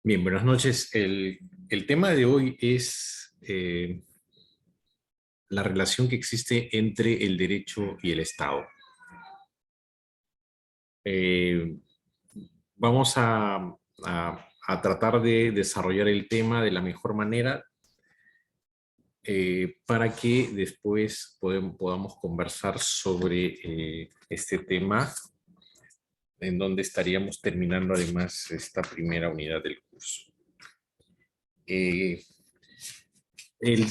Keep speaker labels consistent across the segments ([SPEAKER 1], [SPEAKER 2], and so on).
[SPEAKER 1] Bien, buenas noches. El tema de hoy es la relación que existe entre el derecho y el Estado. Eh, Vamos a tratar de desarrollar el tema de la mejor manera para que después podamos conversar sobre este tema, en donde estaríamos terminando además esta primera unidad del curso. Eh, el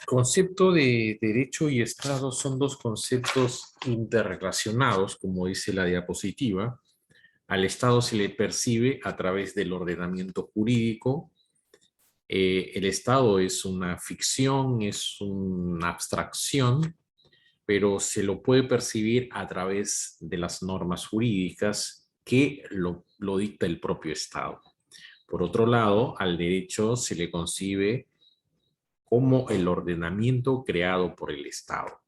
[SPEAKER 1] concepto de derecho y Estado son dos conceptos interrelacionados, como dice la diapositiva. Al Estado se le percibe a través del ordenamiento jurídico. El Estado es una ficción, es una abstracción, pero se lo puede percibir a través de las normas jurídicas que lo dicta el propio Estado. Por otro lado, al derecho se le concibe como el ordenamiento creado por el Estado.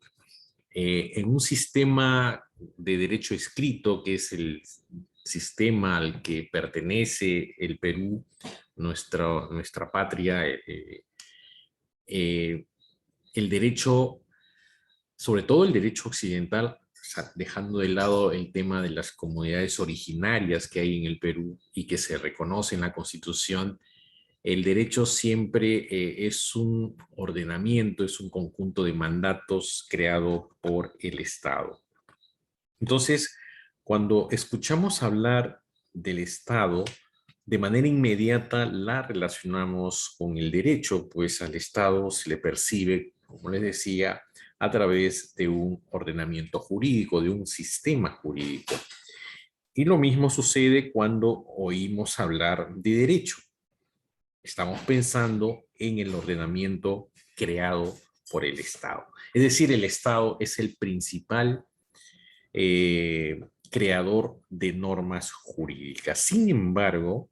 [SPEAKER 1] En un sistema de derecho escrito, que es el sistema al que pertenece el Perú, nuestra patria, eh, el derecho, sobre todo el derecho occidental, o sea, dejando de lado el tema de las comunidades originarias que hay en el Perú y que se reconoce en la Constitución. El derecho siempre es un ordenamiento, es un conjunto de mandatos creado por el Estado. Entonces, cuando escuchamos hablar del Estado, de manera inmediata la relacionamos con el derecho, pues al Estado se le percibe, como les decía, a través de un ordenamiento jurídico, de un sistema jurídico. Y lo mismo sucede cuando oímos hablar de derecho. Estamos pensando en el ordenamiento creado por el Estado. Es decir, el Estado es el principal creador de normas jurídicas. Sin embargo,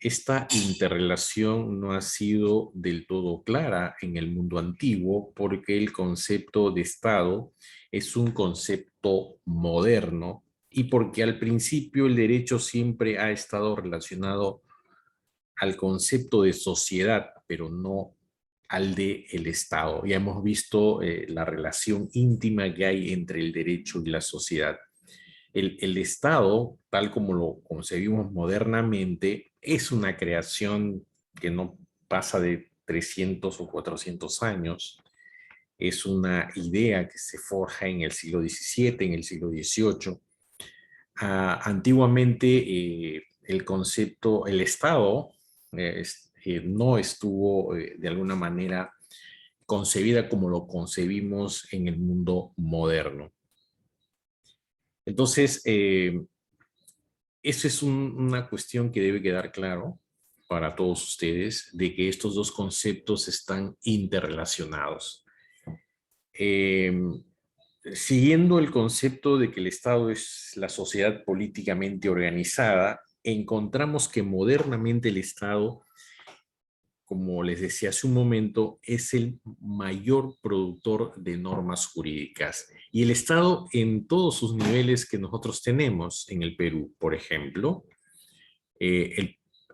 [SPEAKER 1] esta interrelación no ha sido del todo clara en el mundo antiguo porque el concepto de Estado es un concepto moderno y porque al principio el derecho siempre ha estado relacionado al concepto de sociedad, pero no al de el Estado. Ya hemos visto la relación íntima que hay entre el derecho y la sociedad. El Estado, tal como lo concebimos modernamente, es una creación que no pasa de 300 o 400 años. Es una idea que se forja en el siglo XVII, en el siglo XVIII. Antiguamente, el concepto, el Estado, no estuvo de alguna manera concebida como lo concebimos en el mundo moderno. Entonces, eso es una cuestión que debe quedar claro para todos ustedes, de que estos dos conceptos están interrelacionados. Eh, Siguiendo el concepto de que el Estado es la sociedad políticamente organizada, encontramos que modernamente el Estado, como les decía hace un momento, es el mayor productor de normas jurídicas. Y el Estado en todos sus niveles que nosotros tenemos en el Perú, por ejemplo,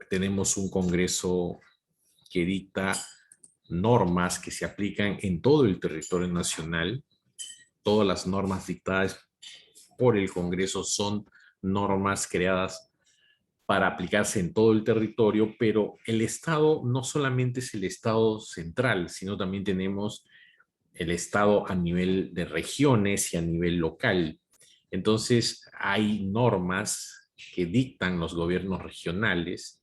[SPEAKER 1] tenemos un Congreso que dicta normas que se aplican en todo el territorio nacional. Todas las normas dictadas por el Congreso son normas creadas para aplicarse en todo el territorio, pero el Estado no solamente es el Estado central, sino también tenemos el Estado a nivel de regiones y a nivel local. Entonces, hay normas que dictan los gobiernos regionales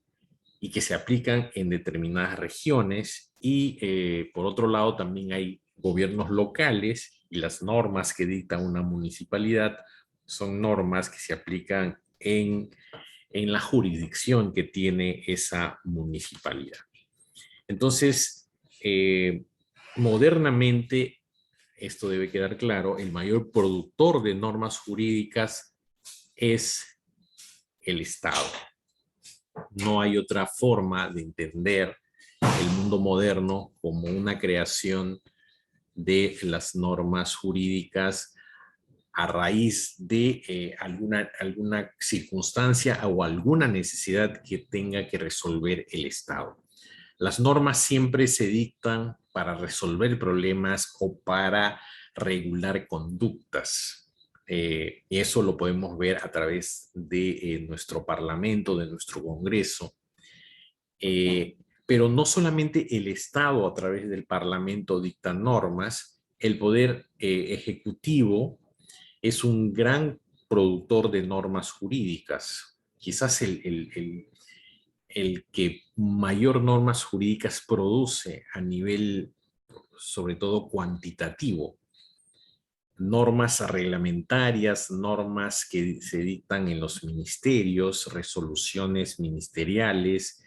[SPEAKER 1] y que se aplican en determinadas regiones y por otro lado también hay gobiernos locales y las normas que dicta una municipalidad son normas que se aplican en la jurisdicción que tiene esa municipalidad. Entonces, modernamente, esto debe quedar claro, el mayor productor de normas jurídicas es el Estado. No hay otra forma de entender el mundo moderno como una creación de las normas jurídicas a raíz de alguna circunstancia o alguna necesidad que tenga que resolver el Estado. Las normas siempre se dictan para resolver problemas o para regular conductas. Y eso lo podemos ver a través de nuestro Parlamento, de nuestro Congreso. Pero no solamente el Estado a través del Parlamento dicta normas, el Poder Ejecutivo es un gran productor de normas jurídicas. Quizás el que mayor normas jurídicas produce a nivel, sobre todo, cuantitativo. Normas reglamentarias, normas que se dictan en los ministerios, resoluciones ministeriales,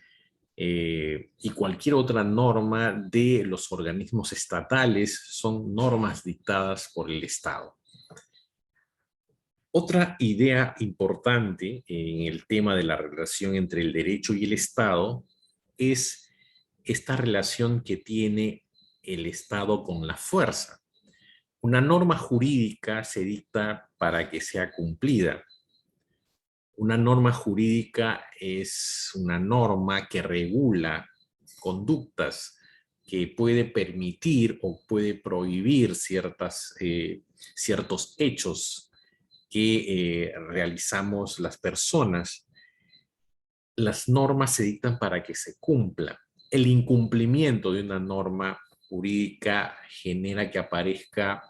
[SPEAKER 1] y cualquier otra norma de los organismos estatales son normas dictadas por el Estado. Otra idea importante en el tema de la relación entre el derecho y el Estado es esta relación que tiene el Estado con la fuerza. Una norma jurídica se dicta para que sea cumplida. Una norma jurídica es una norma que regula conductas, que puede permitir o puede prohibir ciertos hechos que realizamos las personas. Las normas se dictan para que se cumplan. El incumplimiento de una norma jurídica genera que aparezca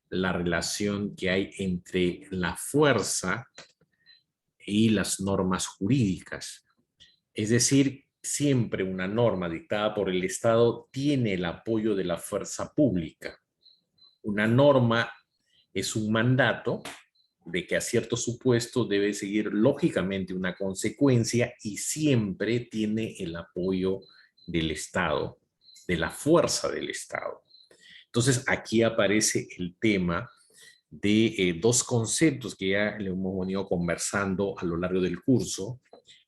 [SPEAKER 1] la relación que hay entre la fuerza y las normas jurídicas. Es decir, siempre una norma dictada por el Estado tiene el apoyo de la fuerza pública. Una norma es un mandato de que a cierto supuesto debe seguir lógicamente una consecuencia y siempre tiene el apoyo del Estado, de la fuerza del Estado. Entonces aquí aparece el tema de dos conceptos que ya le hemos venido conversando a lo largo del curso,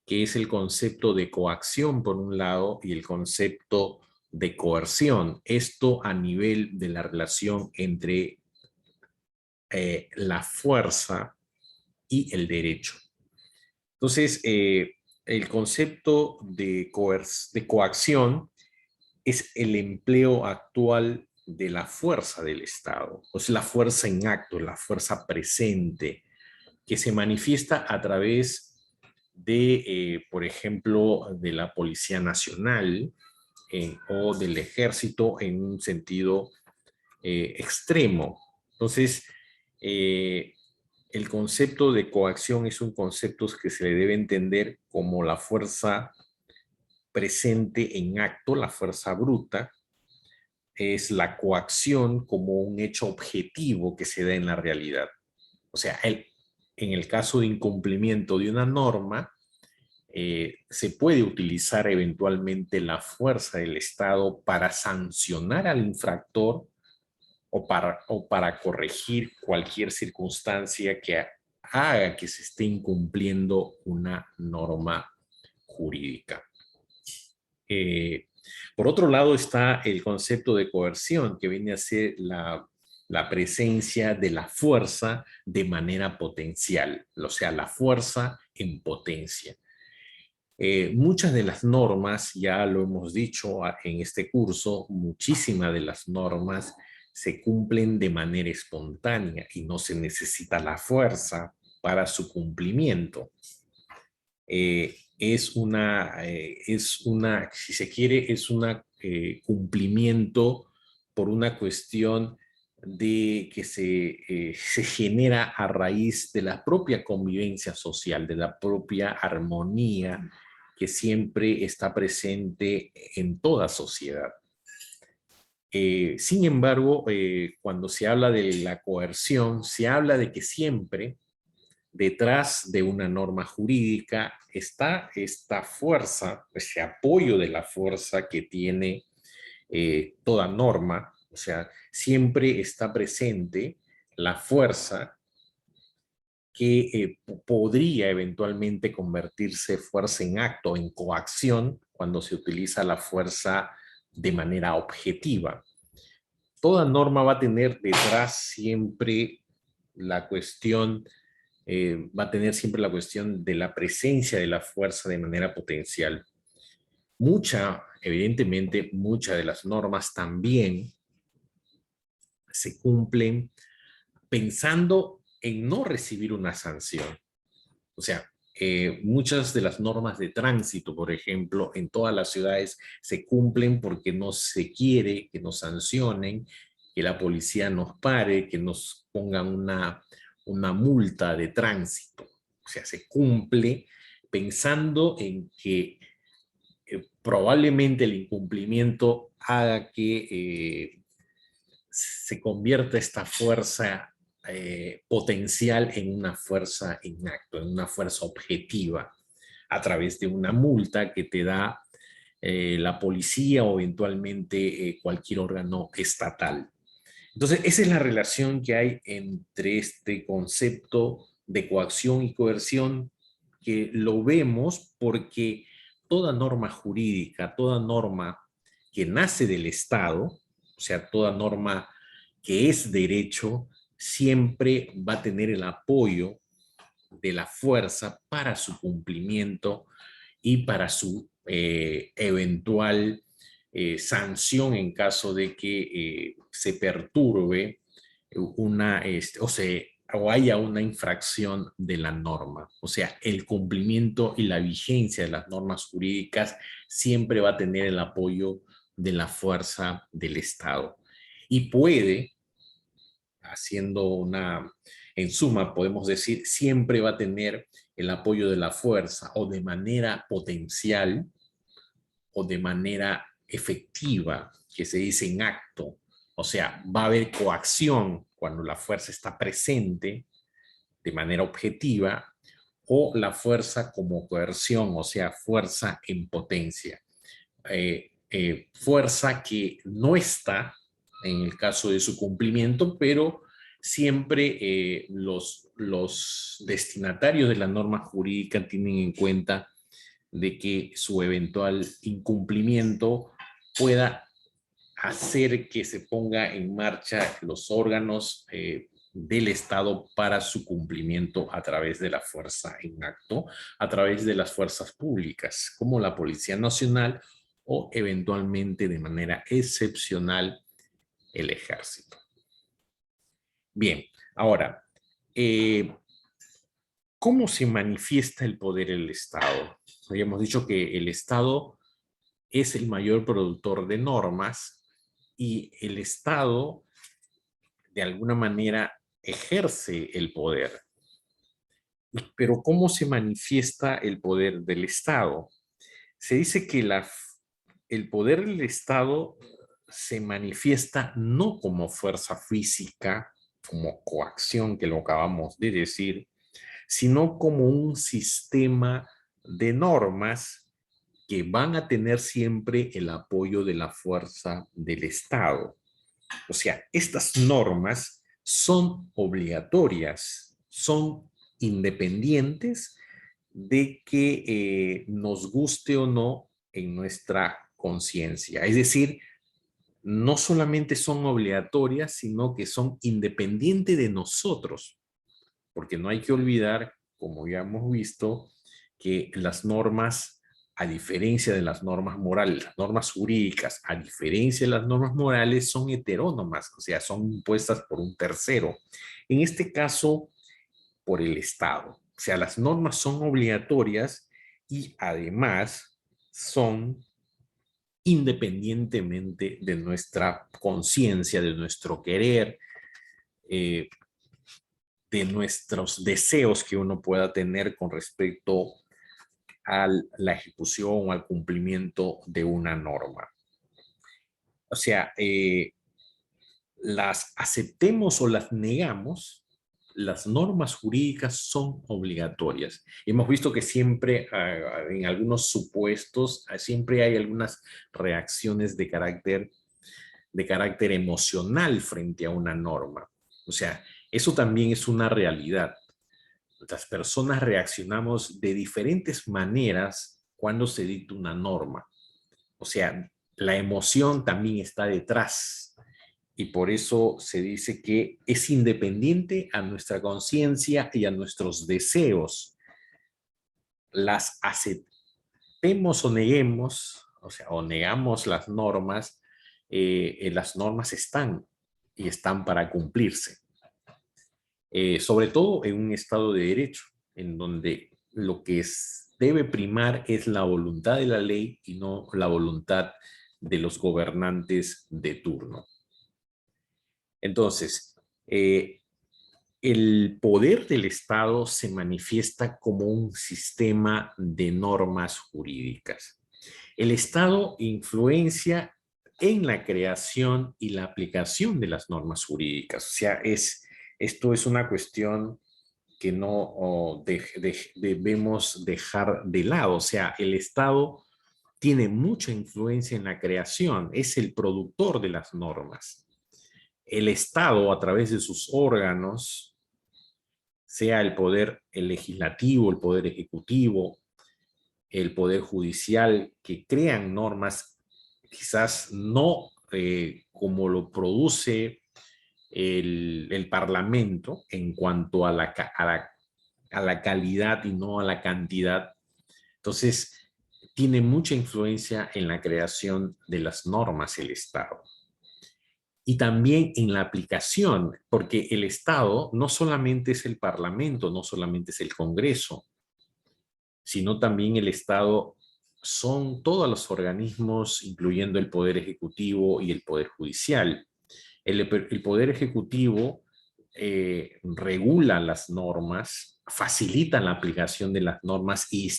[SPEAKER 1] que es el concepto de coacción por un lado y el concepto de coerción. Esto a nivel de la relación entre la fuerza y el derecho. Entonces, el concepto de coacción es el empleo actual de la fuerza del Estado, o sea, la fuerza en acto, la fuerza presente, que se manifiesta a través de, por ejemplo, de la Policía Nacional o del Ejército en un sentido extremo. Entonces, el concepto de coacción es un concepto que se le debe entender como la fuerza presente en acto, la fuerza bruta. Es la coacción como un hecho objetivo que se da en la realidad. O sea, en el caso de incumplimiento de una norma, se puede utilizar eventualmente la fuerza del Estado para sancionar al infractor o para corregir cualquier circunstancia que haga que se esté incumpliendo una norma jurídica. Por otro lado está el concepto de coerción, que viene a ser la presencia de la fuerza de manera potencial, o sea, la fuerza en potencia. Muchas de las normas, ya lo hemos dicho en este curso, muchísimas de las normas se cumplen de manera espontánea y no se necesita la fuerza para su cumplimiento. Si se quiere, es un cumplimiento por una cuestión de que se genera a raíz de la propia convivencia social, de la propia armonía que siempre está presente en toda sociedad. Sin embargo, cuando se habla de la coerción, se habla de que siempre detrás de una norma jurídica está esta fuerza, ese apoyo de la fuerza que tiene toda norma, o sea, siempre está presente la fuerza que podría eventualmente convertirse fuerza en acto, en coacción, cuando se utiliza la fuerza de manera objetiva. Toda norma va a tener detrás siempre la cuestión, va a tener siempre la cuestión de la presencia de la fuerza de manera potencial. Evidentemente, muchas de las normas también se cumplen pensando en no recibir una sanción. O sea, muchas de las normas de tránsito, por ejemplo, en todas las ciudades se cumplen porque no se quiere que nos sancionen, que la policía nos pare, que nos pongan una multa de tránsito. O sea, se cumple pensando en que probablemente el incumplimiento haga que se convierta esta fuerza potencial en una fuerza en acto, en una fuerza objetiva, a través de una multa que te da la policía o eventualmente cualquier órgano estatal. Entonces, esa es la relación que hay entre este concepto de coacción y coerción, que lo vemos porque toda norma jurídica, toda norma que nace del Estado, o sea, toda norma que es derecho, siempre va a tener el apoyo de la fuerza para su cumplimiento y para su eventual sanción en caso de que se perturbe o haya una infracción de la norma. O sea, el cumplimiento y la vigencia de las normas jurídicas siempre va a tener el apoyo de la fuerza del Estado. Y puede, en suma, podemos decir, siempre va a tener el apoyo de la fuerza o de manera potencial o de manera efectiva, que se dice en acto. O sea, va a haber coacción cuando la fuerza está presente de manera objetiva, o la fuerza como coerción, o sea, fuerza en potencia. Fuerza que no está en el caso de su cumplimiento, pero siempre los destinatarios de la norma jurídica tienen en cuenta de que su eventual incumplimiento pueda hacer que se ponga en marcha los órganos del Estado para su cumplimiento a través de la fuerza en acto, a través de las fuerzas públicas, como la Policía Nacional o eventualmente de manera excepcional el Ejército. Bien, ahora, ¿cómo se manifiesta el poder del Estado? Habíamos dicho que el Estado es el mayor productor de normas y el Estado, de alguna manera, ejerce el poder. Pero ¿cómo se manifiesta el poder del Estado? Se dice que el poder del Estado se manifiesta no como fuerza física, como coacción, que lo acabamos de decir, sino como un sistema de normas que van a tener siempre el apoyo de la fuerza del Estado. O sea, estas normas son obligatorias, son independientes de que nos guste o no en nuestra conciencia. Es decir, no solamente son obligatorias, sino que son independientes de nosotros, porque no hay que olvidar, como ya hemos visto, que las normas, a diferencia de las normas morales, las normas jurídicas, a diferencia de las normas morales, son heterónomas, o sea, son impuestas por un tercero. En este caso, por el Estado. O sea, las normas son obligatorias y además son independientemente de nuestra conciencia, de nuestro querer, de nuestros deseos que uno pueda tener con respecto a la ejecución o al cumplimiento de una norma. O sea, las aceptemos o las negamos, las normas jurídicas son obligatorias. Hemos visto que siempre, en algunos supuestos, siempre hay algunas reacciones de carácter emocional frente a una norma. O sea, eso también es una realidad. Las personas reaccionamos de diferentes maneras cuando se dicta una norma. O sea, la emoción también está detrás y por eso se dice que es independiente a nuestra conciencia y a nuestros deseos. Las aceptemos o neguemos, o sea, o negamos las normas están y están para cumplirse. Sobre todo en un Estado de Derecho, en donde lo que debe primar es la voluntad de la ley y no la voluntad de los gobernantes de turno. Entonces, el poder del Estado se manifiesta como un sistema de normas jurídicas. El Estado influencia en la creación y la aplicación de las normas jurídicas. O sea, esto es una cuestión que no debemos dejar de lado. O sea, el Estado tiene mucha influencia en la creación, es el productor de las normas. El Estado, a través de sus órganos, sea el legislativo, el poder ejecutivo, el poder judicial, que crean normas, quizás no como lo produce el Parlamento en cuanto a la calidad y no a la cantidad. Entonces, tiene mucha influencia en la creación de las normas el Estado. Y también en la aplicación, porque el Estado no solamente es el Parlamento, no solamente es el Congreso, sino también el Estado son todos los organismos, incluyendo el Poder Ejecutivo y el Poder Judicial. El Poder Ejecutivo regula las normas, facilita la aplicación de las normas y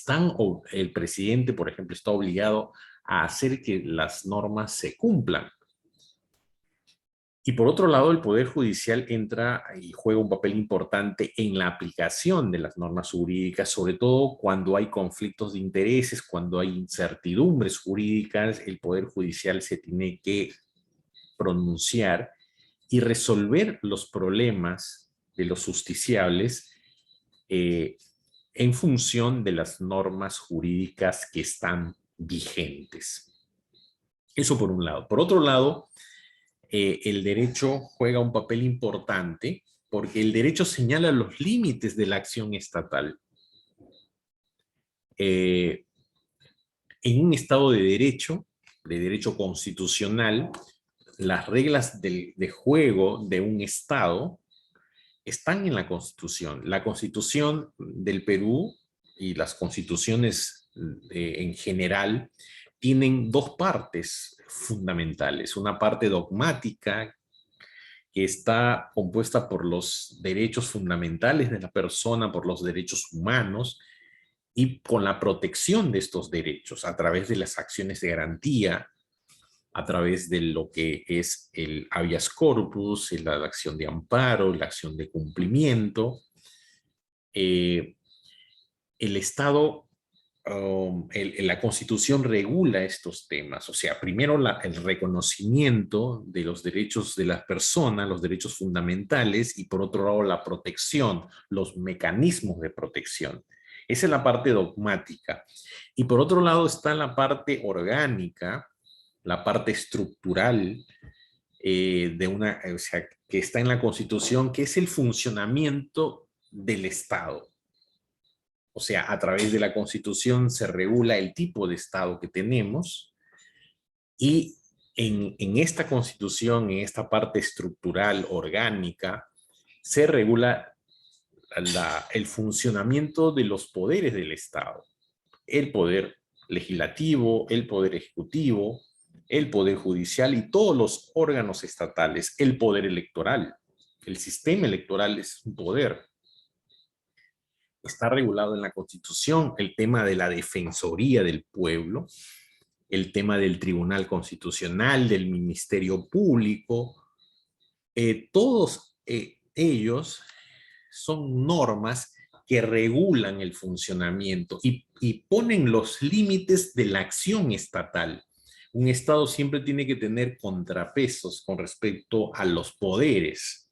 [SPEAKER 1] el presidente, por ejemplo, está obligado a hacer que las normas se cumplan. Y por otro lado, el Poder Judicial entra y juega un papel importante en la aplicación de las normas jurídicas, sobre todo cuando hay conflictos de intereses, cuando hay incertidumbres jurídicas, el Poder Judicial se tiene que pronunciar y resolver los problemas de los justiciables en función de las normas jurídicas que están vigentes. Eso por un lado. Por otro lado, el derecho juega un papel importante porque el derecho señala los límites de la acción estatal. En un Estado de derecho constitucional, las reglas de juego de un Estado están en la Constitución. La Constitución del Perú y las constituciones en general tienen dos partes fundamentales. Una parte dogmática que está compuesta por los derechos fundamentales de la persona, por los derechos humanos y con la protección de estos derechos a través de las acciones de garantía, a través de lo que es el habeas corpus, la acción de amparo, la acción de cumplimiento. El Estado, la Constitución regula estos temas, o sea, primero el reconocimiento de los derechos de las personas, los derechos fundamentales, y por otro lado la protección, los mecanismos de protección. Esa es la parte dogmática. Y por otro lado está la parte orgánica, la parte estructural o sea, que está en la Constitución, que es el funcionamiento del Estado. O sea, a través de la Constitución se regula el tipo de Estado que tenemos y en esta Constitución, en esta parte estructural, orgánica, se regula el funcionamiento de los poderes del Estado. El poder legislativo, el poder ejecutivo, el poder judicial y todos los órganos estatales, el poder electoral. El sistema electoral es un poder. Está regulado en la Constitución el tema de la Defensoría del Pueblo, el tema del Tribunal Constitucional, del Ministerio Público. Todos ellos son normas que regulan el funcionamiento y ponen los límites de la acción estatal. Un Estado siempre tiene que tener contrapesos con respecto a los poderes.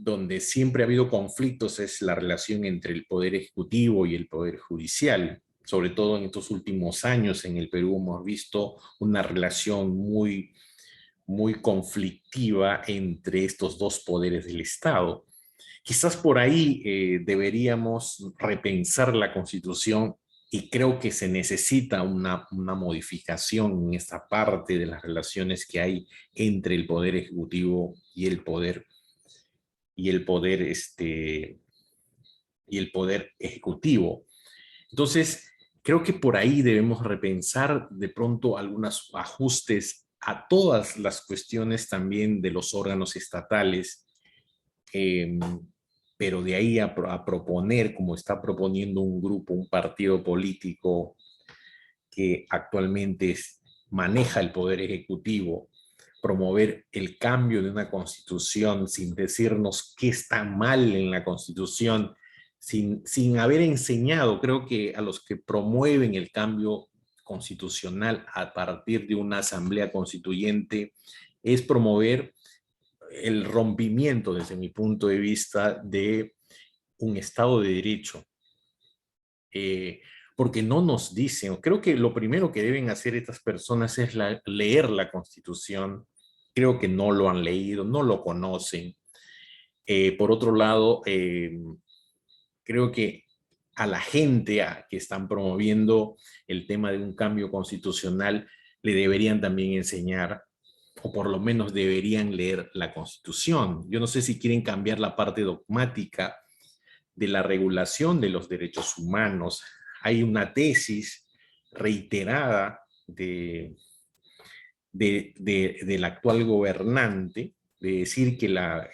[SPEAKER 1] Donde siempre ha habido conflictos es la relación entre el poder ejecutivo y el poder judicial. sobre todo en estos últimos años en el Perú hemos visto una relación muy conflictiva entre estos dos poderes del Estado. Quizás por ahí deberíamos repensar la Constitución y creo que se necesita una modificación en esta parte de las relaciones que hay entre el poder ejecutivo y el poder y el poder ejecutivo. Entonces, creo que por ahí debemos repensar de pronto algunos ajustes a todas las cuestiones también de los órganos estatales, eh, pero de ahí a proponer, como está proponiendo un grupo, un partido político que actualmente maneja el poder ejecutivo, promover el cambio de una constitución sin decirnos qué está mal en la constitución, sin haber enseñado, creo que a los que promueven el cambio constitucional a partir de una asamblea constituyente, es promover el rompimiento, desde mi punto de vista, de un Estado de Derecho. Porque no nos dicen, creo que lo primero que deben hacer estas personas es leer la Constitución. Creo que no lo han leído, no lo conocen. Por otro lado, creo que a la gente que están promoviendo el tema de un cambio constitucional le deberían también enseñar, o por lo menos deberían leer la Constitución. Yo no sé si quieren cambiar la parte dogmática de la regulación de los derechos humanos. Hay una tesis reiterada del actual gobernante de decir que la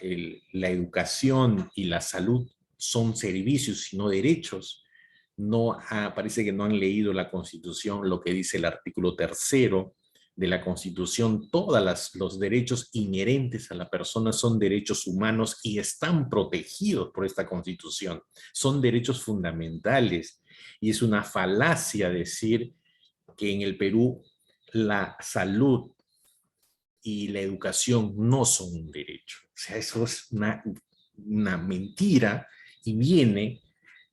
[SPEAKER 1] educación y la salud son servicios y no derechos. Parece que no han leído la Constitución, lo que dice el artículo 3º de la Constitución. Todos los derechos inherentes a la persona son derechos humanos y están protegidos por esta Constitución. Son derechos fundamentales. Y es una falacia decir que en el Perú la salud y la educación no son un derecho. O sea, eso es una mentira y viene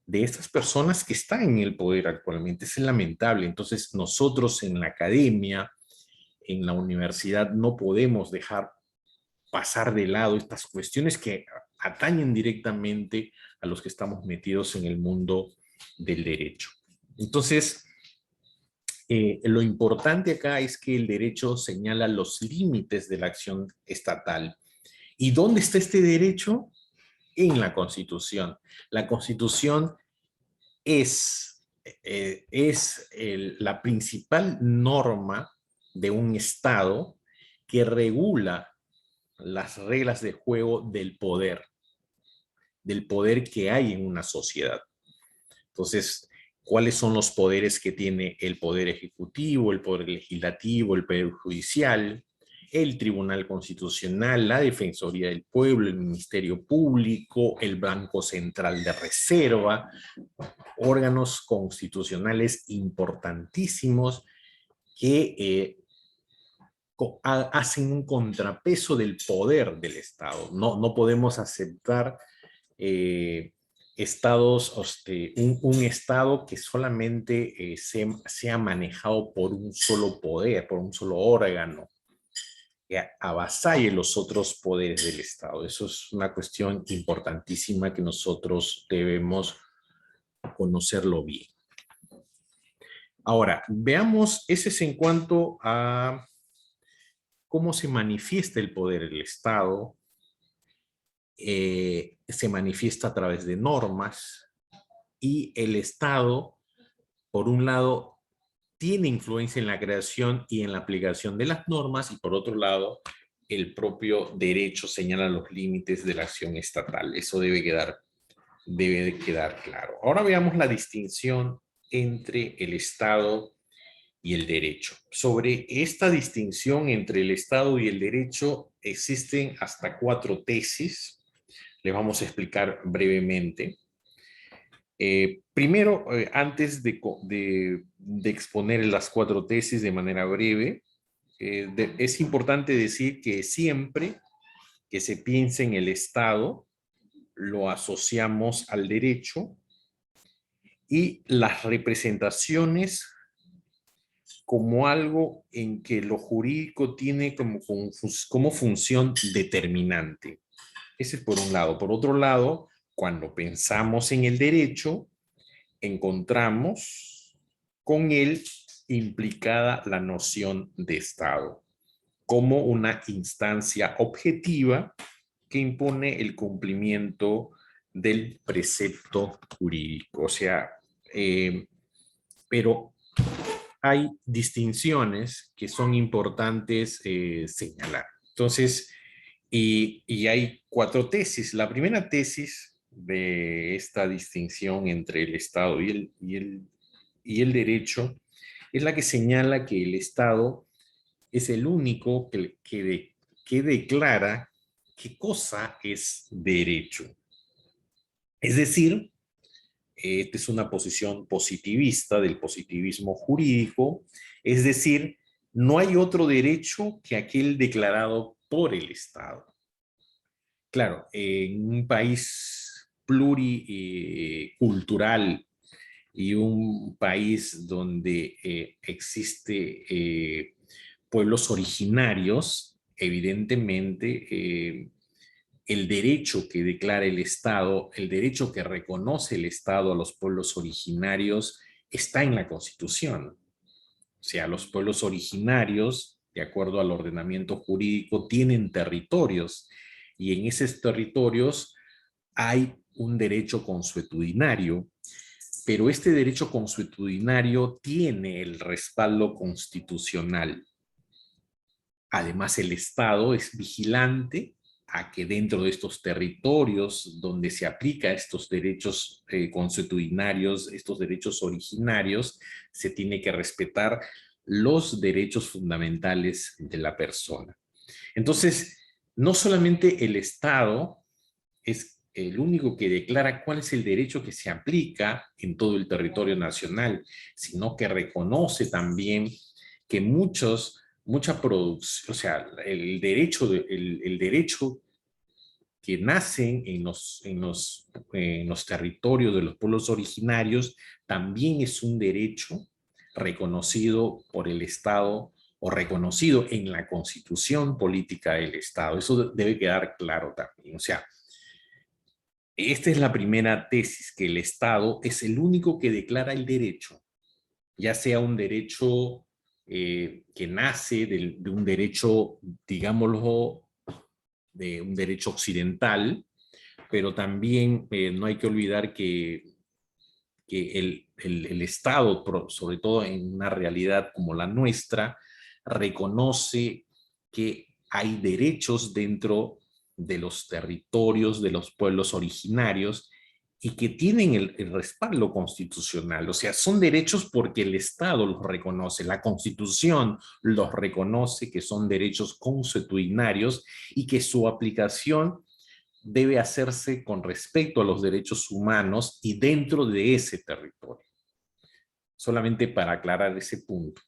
[SPEAKER 1] de estas personas que están en el poder actualmente. Es lamentable. Entonces, nosotros en la academia, en la universidad, no podemos dejar pasar de lado estas cuestiones que atañen directamente a los que estamos metidos en el mundo del derecho. Entonces, lo importante acá es que el derecho señala los límites de la acción estatal. ¿Y dónde está este derecho? En la Constitución. La Constitución es la principal norma de un Estado que regula las reglas de juego del poder que hay en una sociedad. Entonces, ¿cuáles son los poderes que tiene el Poder Ejecutivo, el Poder Legislativo, el Poder Judicial, el Tribunal Constitucional, la Defensoría del Pueblo, el Ministerio Público, el Banco Central de Reserva? Órganos constitucionales importantísimos que hacen un contrapeso del poder del Estado. No podemos aceptar un Estado que solamente sea manejado por un solo poder, por un solo órgano, que avasalle los otros poderes del Estado. Eso es una cuestión importantísima que nosotros debemos conocerlo bien. Ahora, veamos, ese es en cuanto a cómo se manifiesta el poder del Estado. Se manifiesta a través de normas y el Estado, por un lado, tiene influencia en la creación y en la aplicación de las normas y por otro lado, el propio derecho señala los límites de la acción estatal. Eso debe de quedar claro. Ahora veamos la distinción entre el Estado y el derecho. Sobre esta distinción entre el Estado y el derecho existen hasta 4 tesis. Les vamos a explicar brevemente. Primero, antes de exponer las 4 tesis de manera breve, es importante decir que siempre que se piense en el Estado, lo asociamos al derecho y las representaciones como algo en que lo jurídico tiene como función determinante. Ese es por un lado. Por otro lado, cuando pensamos en el derecho, encontramos con él implicada la noción de Estado como una instancia objetiva que impone el cumplimiento del precepto jurídico. O sea, pero hay distinciones que son importantes señalar. Entonces, y hay 4 tesis. La primera tesis de esta distinción entre el Estado y el derecho es la que señala que el Estado es el único que declara qué cosa es derecho. Es decir, esta es una posición positivista del positivismo jurídico, es decir, no hay otro derecho que aquel declarado por el Estado. Claro, en un país pluricultural y un país donde existe pueblos originarios, evidentemente el derecho que declara el Estado, el derecho que reconoce el Estado a los pueblos originarios está en la Constitución. O sea, los pueblos originarios, de acuerdo al ordenamiento jurídico, tienen territorios y en esos territorios hay un derecho consuetudinario, pero este derecho consuetudinario tiene el respaldo constitucional. Además, el Estado es vigilante a que dentro de estos territorios donde se aplica estos derechos consuetudinarios, estos derechos originarios, se tiene que respetar los derechos fundamentales de la persona. Entonces, no solamente el Estado es el único que declara cuál es el derecho que se aplica en todo el territorio nacional, sino que reconoce también que mucha producción, o sea, el derecho que nacen en los territorios de los pueblos originarios también es un derecho reconocido por el Estado o reconocido en la Constitución política del Estado. Eso debe quedar claro también. O sea, esta es la primera tesis, que el Estado es el único que declara el derecho, ya sea un derecho que nace de un derecho, digámoslo, de un derecho occidental, pero también no hay que olvidar que el Estado, sobre todo en una realidad como la nuestra, reconoce que hay derechos dentro de los territorios de los pueblos originarios y que tienen el respaldo constitucional. O sea, son derechos porque el Estado los reconoce, la Constitución los reconoce que son derechos consuetudinarios y que su aplicación debe hacerse con respecto a los derechos humanos y dentro de ese territorio. Solamente para aclarar ese punto.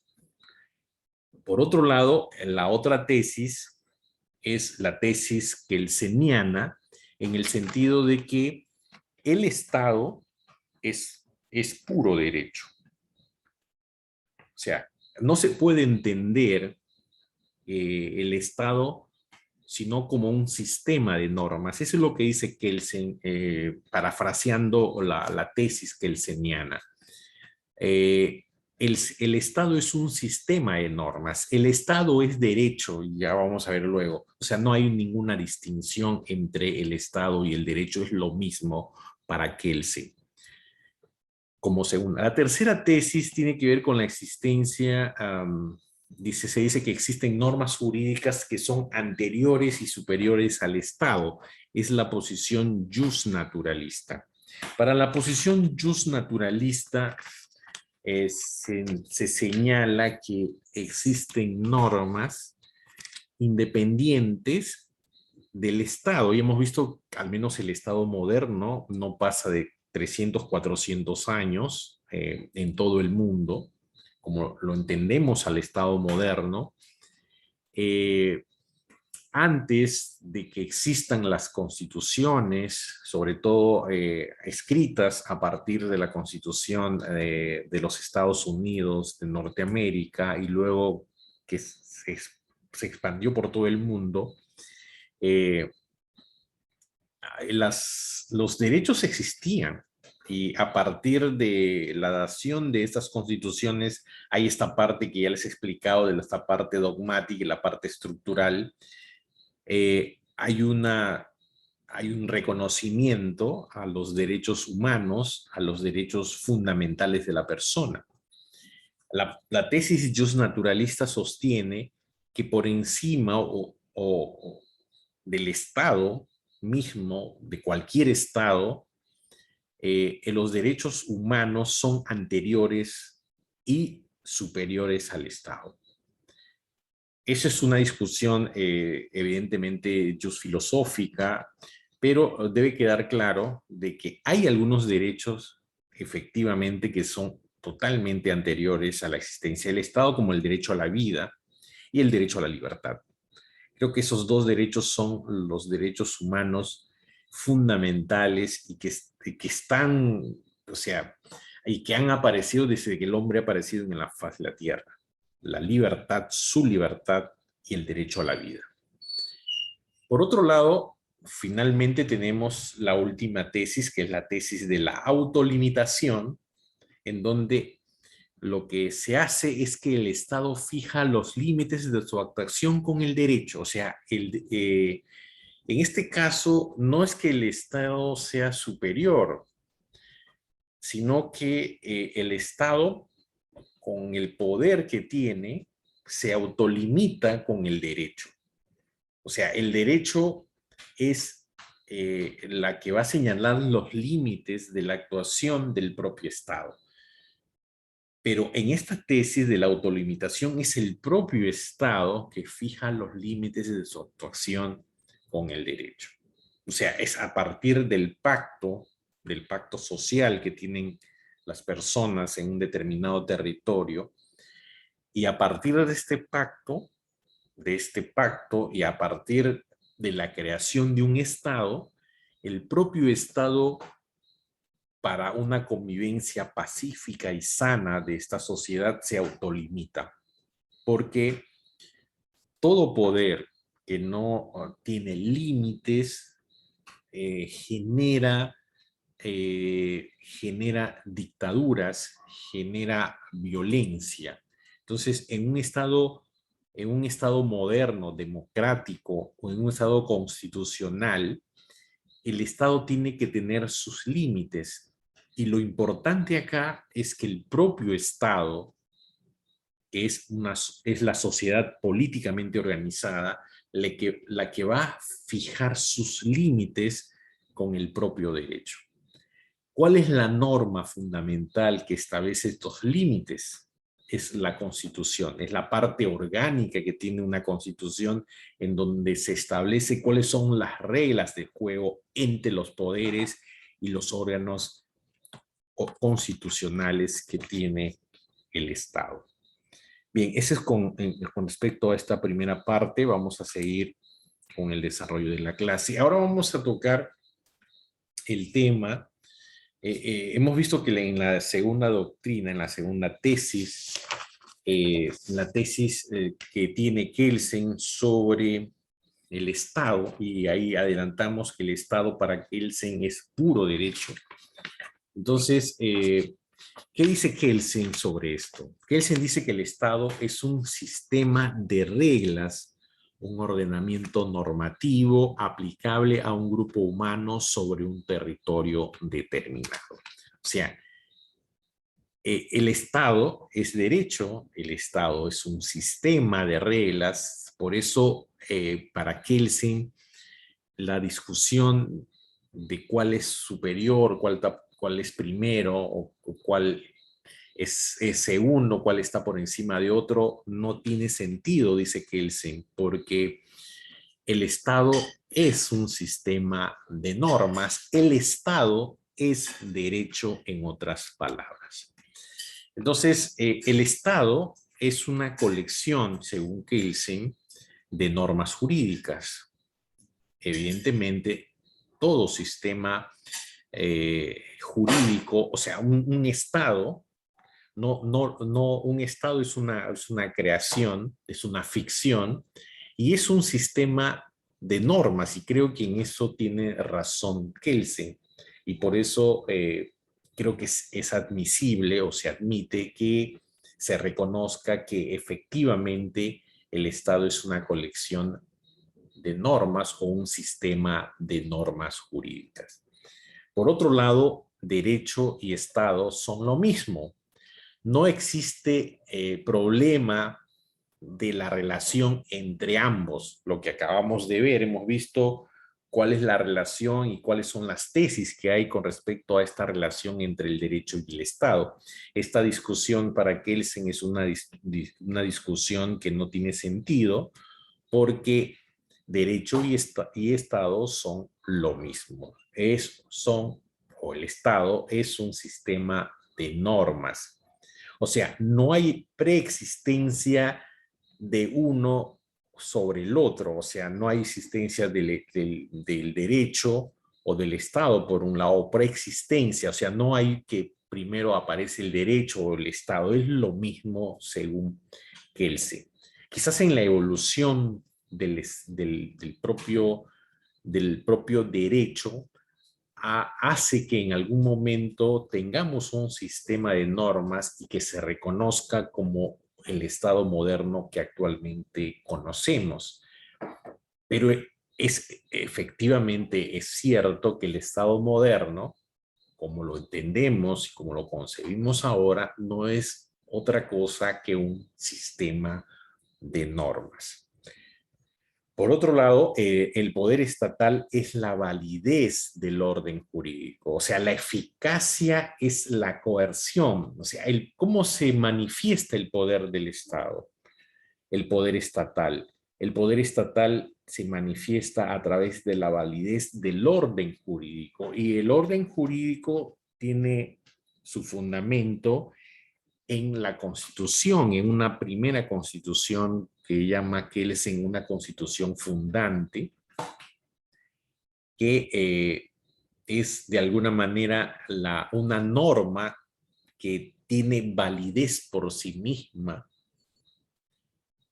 [SPEAKER 1] Por otro lado, la otra tesis es la tesis kelseniana, en el sentido de que el Estado es puro derecho. O sea, no se puede entender el Estado sino como un sistema de normas. Eso es lo que dice Kelsen, parafraseando la tesis kelseniana. Eh, el Estado es un sistema de normas. El Estado es derecho, y ya vamos a ver luego. O sea, no hay ninguna distinción entre el Estado y el derecho, es lo mismo para Kelsen. Como segunda. La tercera tesis tiene que ver con la existencia, se dice que existen normas jurídicas que son anteriores y superiores al Estado. Es la posición justnaturalista. Para la posición justnaturalista se señala que existen normas independientes del Estado. Y hemos visto, al menos el Estado moderno, no pasa de 300, 400 años en todo el mundo, como lo entendemos al Estado moderno. antes de que existan las constituciones, sobre todo escritas a partir de la Constitución de los Estados Unidos, de Norteamérica, y luego que se expandió por todo el mundo, eh, los derechos existían. Y a partir de la dación de estas constituciones, hay esta parte que ya les he explicado, de esta parte dogmática y la parte estructural. Hay un reconocimiento a los derechos humanos, a los derechos fundamentales de la persona. La tesis justnaturalista sostiene que por encima del Estado mismo, de cualquier Estado, los derechos humanos son anteriores y superiores al Estado. Esa es una discusión evidentemente just filosófica, pero debe quedar claro de que hay algunos derechos efectivamente que son totalmente anteriores a la existencia del Estado, como el derecho a la vida y el derecho a la libertad. Creo que esos dos derechos son los derechos humanos fundamentales y que están, o sea, y que han aparecido desde que el hombre ha aparecido en la faz de la tierra. La libertad, su libertad y el derecho a la vida. Por otro lado, finalmente tenemos la última tesis, que es la tesis de la autolimitación, en donde lo que se hace es que el Estado fija los límites de su actuación con el derecho. O sea, en este caso no es que el Estado sea superior, sino que el Estado, con el poder que tiene, se autolimita con el derecho. O sea, el derecho es la que va a señalar los límites de la actuación del propio Estado. Pero en esta tesis de la autolimitación es el propio Estado que fija los límites de su actuación con el derecho. O sea, es a partir del pacto social que tienen las personas en un determinado territorio, y a partir de este pacto y a partir de la creación de un Estado, el propio Estado, para una convivencia pacífica y sana de esta sociedad, se autolimita, porque todo poder que no tiene límites genera dictaduras, genera violencia. Entonces, en un estado moderno, democrático, o en un estado constitucional, el Estado tiene que tener sus límites. Y lo importante acá es que el propio Estado, que es la sociedad políticamente organizada, la que va a fijar sus límites con el propio derecho. ¿Cuál es la norma fundamental que establece estos límites? Es la Constitución, es la parte orgánica que tiene una Constitución, en donde se establece cuáles son las reglas de juego entre los poderes y los órganos constitucionales que tiene el Estado. Bien, ese es con respecto a esta primera parte. Vamos a seguir con el desarrollo de la clase. Ahora vamos a tocar el tema. Hemos visto que en la segunda doctrina, en la segunda tesis, la tesis que tiene Kelsen sobre el Estado, y ahí adelantamos que el Estado para Kelsen es puro derecho. Entonces, ¿qué dice Kelsen sobre esto? Kelsen dice que el Estado es un sistema de reglas, un ordenamiento normativo aplicable a un grupo humano sobre un territorio determinado. O sea, el Estado es derecho, el Estado es un sistema de reglas. Por eso, para Kelsen, la discusión de cuál es superior, cuál es primero, o cuál es segundo, cuál está por encima de otro, no tiene sentido, dice Kelsen, porque el Estado es un sistema de normas. El Estado es derecho, en otras palabras. Entonces, el Estado es una colección, según Kelsen, de normas jurídicas. Evidentemente, todo sistema jurídico, o sea, un Estado, no, un Estado es una creación, es una ficción, y es un sistema de normas, y creo que en eso tiene razón Kelsen, y por eso creo que es admisible o se admite que se reconozca que efectivamente el Estado es una colección de normas o un sistema de normas jurídicas. Por otro lado, derecho y Estado son lo mismo. No existe problema de la relación entre ambos. Lo que acabamos de ver, hemos visto cuál es la relación y cuáles son las tesis que hay con respecto a esta relación entre el derecho y el Estado. Esta discusión para Kelsen es una discusión que no tiene sentido porque derecho y Estado son lo mismo. O el Estado es un sistema de normas. O sea, no hay preexistencia de uno sobre el otro, o sea, no hay existencia del derecho o del Estado por un lado, preexistencia, o sea, no hay que primero aparece el derecho o el Estado, es lo mismo según Kelsen. Quizás en la evolución del propio derecho hace que en algún momento tengamos un sistema de normas y que se reconozca como el Estado moderno que actualmente conocemos. Pero efectivamente es cierto que el Estado moderno, como lo entendemos y como lo concebimos ahora, no es otra cosa que un sistema de normas. Por otro lado, el poder estatal es la validez del orden jurídico, o sea, la eficacia es la coerción, o sea, cómo se manifiesta el poder del Estado, el poder estatal. El poder estatal se manifiesta a través de la validez del orden jurídico y el orden jurídico tiene su fundamento en la Constitución, en una primera Constitución que llama Kelsen una Constitución fundante, que es de alguna manera una norma que tiene validez por sí misma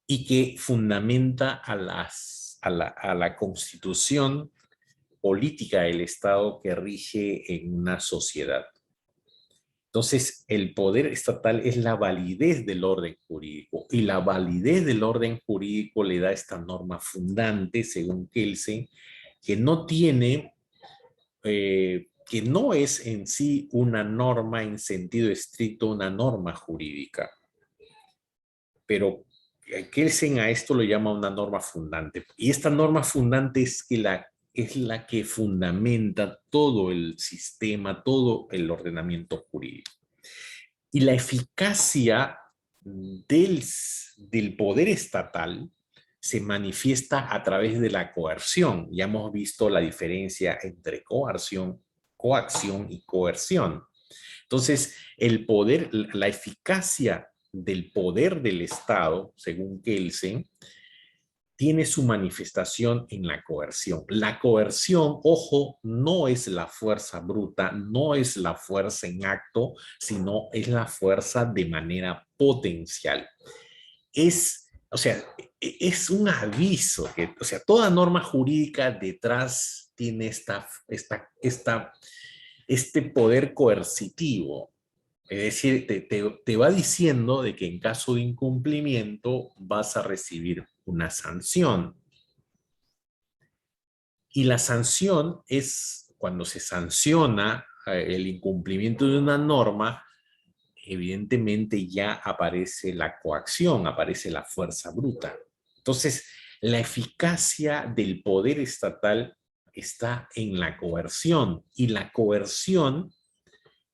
[SPEAKER 1] y que fundamenta a la Constitución política del Estado que rige en una sociedad. Entonces, el poder estatal es la validez del orden jurídico y la validez del orden jurídico le da esta norma fundante, según Kelsen, que no tiene, que no es en sí una norma en sentido estricto, una norma jurídica, pero Kelsen a esto lo llama una norma fundante. Y esta norma fundante es la que fundamenta todo el sistema, todo el ordenamiento jurídico. Y la eficacia del poder estatal se manifiesta a través de la coerción. Ya hemos visto la diferencia entre coacción y coerción. Entonces, la eficacia del poder del Estado, según Kelsen, tiene su manifestación en la coerción. La coerción, ojo, no es la fuerza bruta, no es la fuerza en acto, sino es la fuerza de manera potencial. O sea, es un aviso, o sea, toda norma jurídica detrás tiene este poder coercitivo. Es decir, te va diciendo de que en caso de incumplimiento vas a recibir una sanción. Y la sanción es cuando se sanciona el incumplimiento de una norma, evidentemente ya aparece la coacción, aparece la fuerza bruta. Entonces, la eficacia del poder estatal está en la coerción y la coerción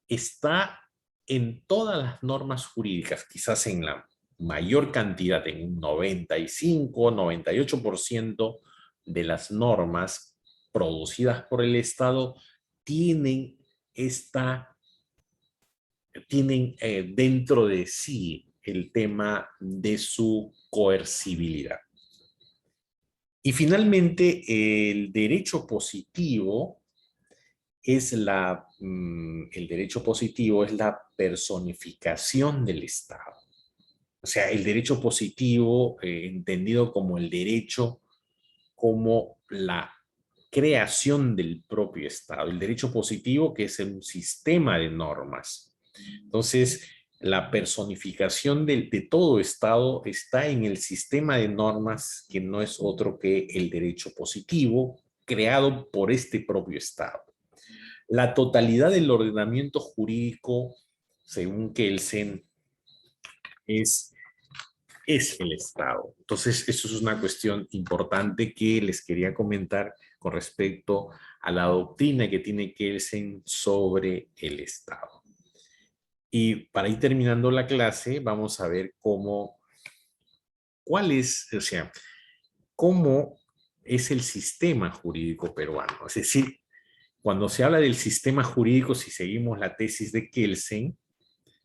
[SPEAKER 1] está en todas las normas jurídicas, quizás en la mayor cantidad, en un 95, 98% de las normas producidas por el Estado tienen dentro de sí el tema de su coercibilidad. Y finalmente, el derecho positivo el derecho positivo es la personificación del Estado. O sea, el derecho positivo, entendido como el derecho, como la creación del propio Estado. El derecho positivo, que es un sistema de normas. Entonces, la personificación de todo Estado está en el sistema de normas, que no es otro que el derecho positivo, creado por este propio Estado. La totalidad del ordenamiento jurídico, según Kelsen, es, es el Estado. Entonces, eso es una cuestión importante que les quería comentar con respecto a la doctrina que tiene Kelsen sobre el Estado. Y para ir terminando la clase, vamos a ver cuál es, o sea, cómo es el sistema jurídico peruano. Es decir, cuando se habla del sistema jurídico, si seguimos la tesis de Kelsen,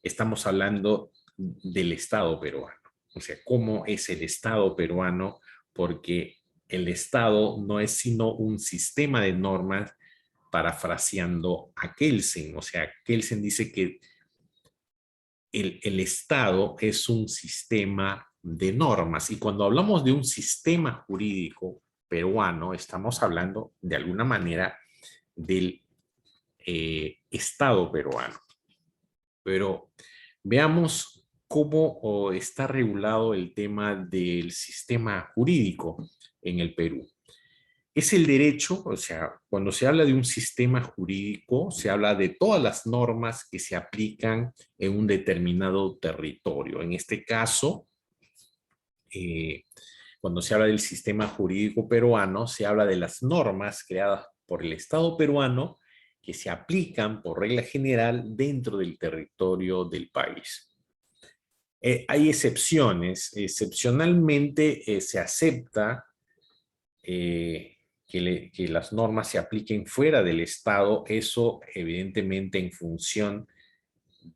[SPEAKER 1] estamos hablando del Estado peruano. O sea, cómo es el Estado peruano, porque el Estado no es sino un sistema de normas, parafraseando a Kelsen. O sea, Kelsen dice que el Estado es un sistema de normas. Y cuando hablamos de un sistema jurídico peruano, estamos hablando de alguna manera del Estado peruano. Pero veamos cómo está regulado el tema del sistema jurídico en el Perú. Es el derecho, o sea, cuando se habla de un sistema jurídico, se habla de todas las normas que se aplican en un determinado territorio. En este caso, eh, cuando se habla del sistema jurídico peruano, se habla de las normas creadas por el Estado peruano que se aplican por regla general dentro del territorio del país. Hay excepciones. Excepcionalmente se acepta que las normas se apliquen fuera del Estado, eso evidentemente en función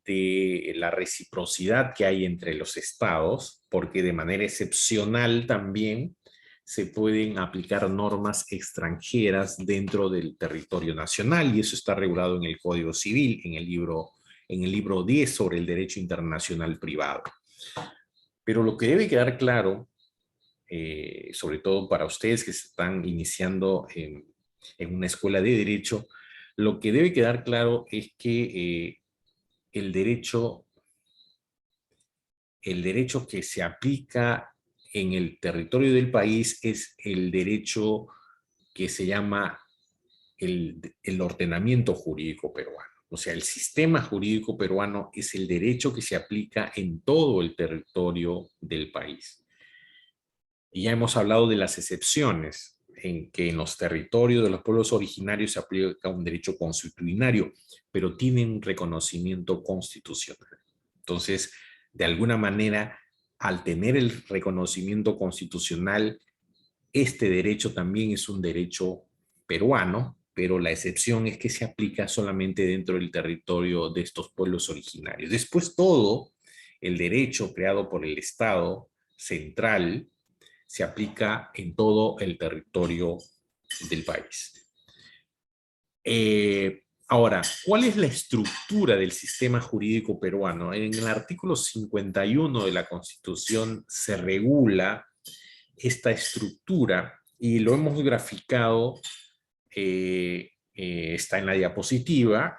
[SPEAKER 1] de la reciprocidad que hay entre los estados, porque de manera excepcional también se pueden aplicar normas extranjeras dentro del territorio nacional, y eso está regulado en el Código Civil, en el libro 10 sobre el derecho internacional privado. Pero lo que debe quedar claro, sobre todo para ustedes que se están iniciando en una escuela de derecho, lo que debe quedar claro es que el derecho que se aplica en el territorio del país es el derecho que se llama el ordenamiento jurídico peruano. O sea, el sistema jurídico peruano es el derecho que se aplica en todo el territorio del país. Y ya hemos hablado de las excepciones, en que en los territorios de los pueblos originarios se aplica un derecho consuetudinario, pero tienen reconocimiento constitucional. Entonces, de alguna manera, al tener el reconocimiento constitucional, este derecho también es un derecho peruano, pero la excepción es que se aplica solamente dentro del territorio de estos pueblos originarios. Después todo el derecho creado por el Estado central se aplica en todo el territorio del país. Ahora, ¿cuál es la estructura del sistema jurídico peruano? En el artículo 51 de la Constitución se regula esta estructura y lo hemos graficado, está en la diapositiva.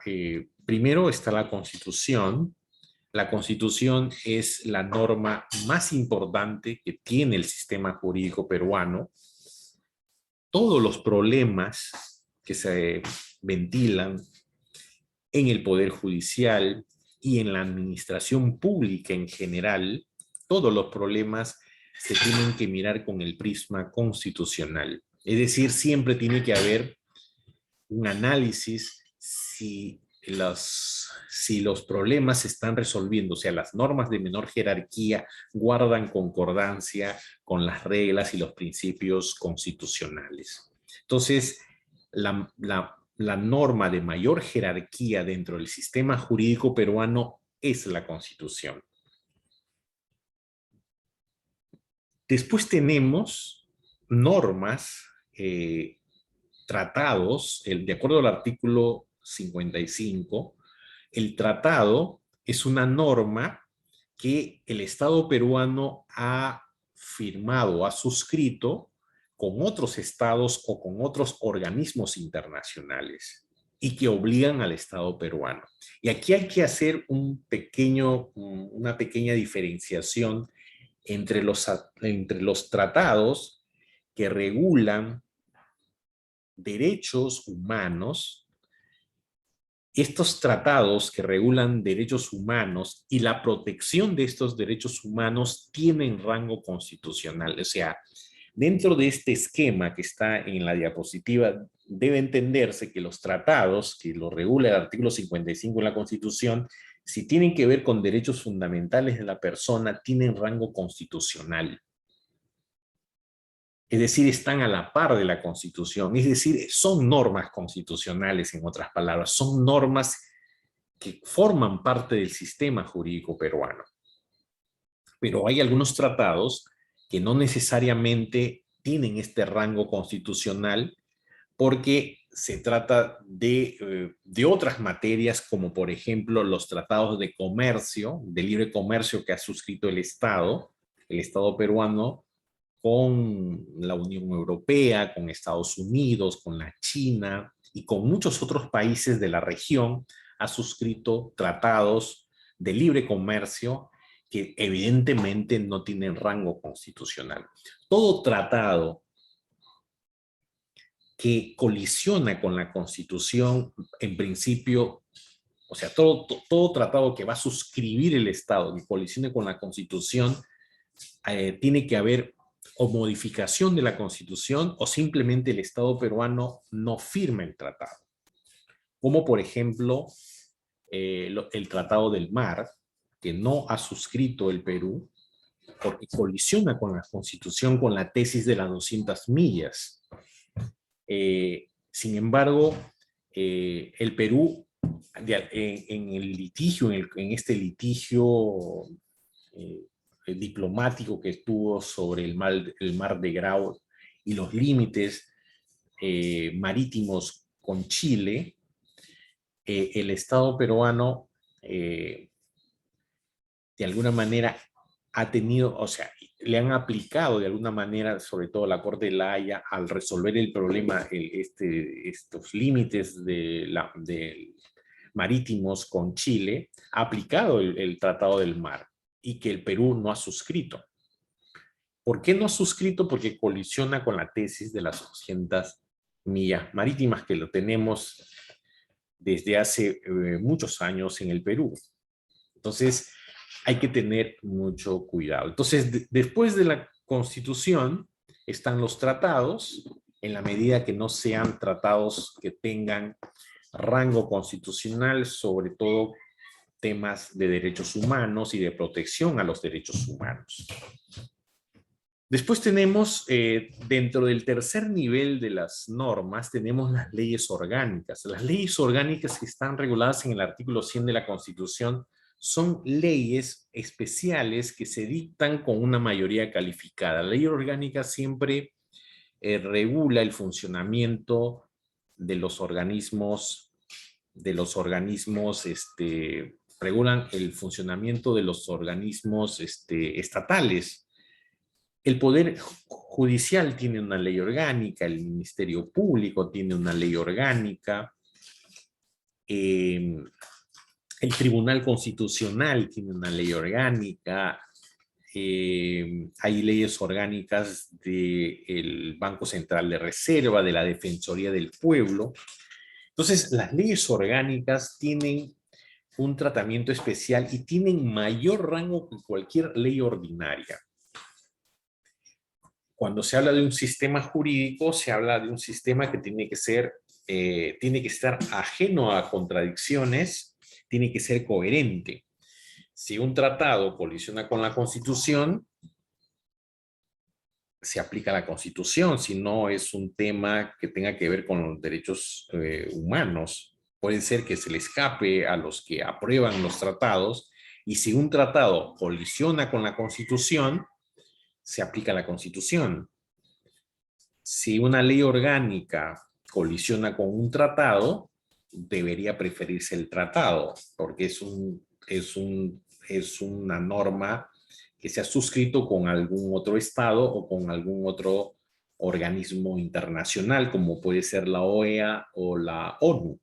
[SPEAKER 1] Primero está la Constitución. La Constitución es la norma más importante que tiene el sistema jurídico peruano. Todos los problemas que se ventilan en el Poder Judicial y en la administración pública en general, todos los problemas se tienen que mirar con el prisma constitucional. Es decir, siempre tiene que haber un análisis si los problemas se están resolviendo, o sea, las normas de menor jerarquía guardan concordancia con las reglas y los principios constitucionales. Entonces, la norma de mayor jerarquía dentro del sistema jurídico peruano es la Constitución. Después tenemos normas, tratados, de acuerdo al artículo 55, el tratado es una norma que el Estado peruano ha firmado, ha suscrito con otros estados o con otros organismos internacionales y que obligan al Estado peruano. Y aquí hay que hacer una pequeña diferenciación entre los tratados que regulan derechos humanos. Estos tratados que regulan derechos humanos y la protección de estos derechos humanos tienen rango constitucional. O sea, dentro de este esquema que está en la diapositiva, debe entenderse que los tratados, que lo regula el artículo 55 de la Constitución, si tienen que ver con derechos fundamentales de la persona, tienen rango constitucional. Es decir, están a la par de la Constitución, es decir, son normas constitucionales, en otras palabras, son normas que forman parte del sistema jurídico peruano. Pero hay algunos tratados que no necesariamente tienen este rango constitucional porque se trata de otras materias, como por ejemplo los tratados de comercio, de libre comercio que ha suscrito el Estado peruano, con la Unión Europea, con Estados Unidos, con la China y con muchos otros países de la región, ha suscrito tratados de libre comercio que evidentemente no tienen rango constitucional. Todo tratado que colisiona con la Constitución, en principio, o sea, todo tratado que va a suscribir el Estado, que colisione con la Constitución, tiene que haber o modificación de la Constitución o simplemente el Estado peruano no firma el tratado. Como por ejemplo el Tratado del Mar, que no ha suscrito el Perú porque colisiona con la Constitución, con la tesis de las 200 millas. Sin embargo, el Perú en el litigio, en este litigio diplomático que estuvo sobre el mar de Grau y los límites marítimos con Chile, el Estado peruano de alguna manera ha tenido, o sea, le han aplicado de alguna manera, sobre todo la Corte de la Haya, al resolver el problema, estos límites marítimos con Chile, ha aplicado el Tratado del Mar y que el Perú no ha suscrito. ¿Por qué no ha suscrito? Porque colisiona con la tesis de las 200 millas marítimas que lo tenemos desde hace muchos años en el Perú. Entonces, hay que tener mucho cuidado. Entonces, después de la Constitución están los tratados, en la medida que no sean tratados que tengan rango constitucional, sobre todo temas de derechos humanos y de protección a los derechos humanos. Después tenemos, dentro del tercer nivel de las normas, tenemos las leyes orgánicas. Las leyes orgánicas que están reguladas en el artículo 100 de la Constitución son leyes especiales que se dictan con una mayoría calificada. La ley orgánica siempre regula el funcionamiento de los organismos, regulan el funcionamiento de los organismos estatales. El Poder Judicial tiene una ley orgánica, el Ministerio Público tiene una ley orgánica, el Tribunal Constitucional tiene una ley orgánica, hay leyes orgánicas del Banco Central de Reserva, de la Defensoría del Pueblo. Entonces, las leyes orgánicas tienen un tratamiento especial y tienen mayor rango que cualquier ley ordinaria. Cuando se habla de un sistema jurídico, se habla de un sistema que tiene que estar ajeno a contradicciones, tiene que ser coherente. Si un tratado colisiona con la Constitución, se aplica la Constitución. Si no es un tema que tenga que ver con los derechos humanos, puede ser que se le escape a los que aprueban los tratados, y si un tratado colisiona con la Constitución, se aplica la Constitución. Si una ley orgánica colisiona con un tratado, debería preferirse el tratado, porque es una norma que se ha suscrito con algún otro estado o con algún otro organismo internacional, como puede ser la OEA o la ONU.